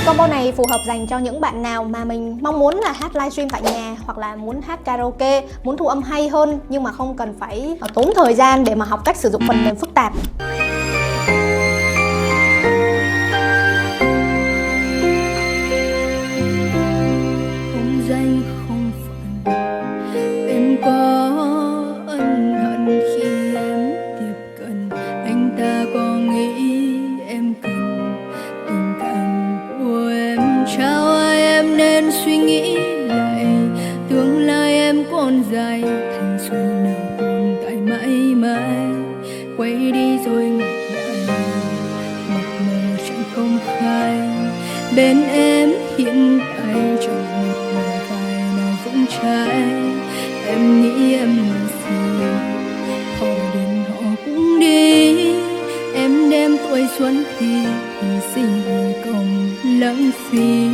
Combo này phù hợp dành cho những bạn nào mà mình mong muốn là hát livestream tại nhà, hoặc là muốn hát karaoke, muốn thu âm hay hơn nhưng mà không cần phải tốn thời gian để mà học cách sử dụng phần mềm phức tạp. Không danh không phận, em có ân hận khi em tiếp cận. Anh ta có nghĩ em cần tình cảm của em? Trao ai em nên suy nghĩ lại, tương lai em còn dài, thanh xuân nào tồn tại mãi mãi. Quay đi rồi ngược lại, mập mờ chẳng công khai. Bên em hiện tại chẳng một vài nào vững chãi. Em nghĩ em là gì, họ đến họ cũng đi. Em đem tuổi xuân thì hy sinh người cộng lãng phí.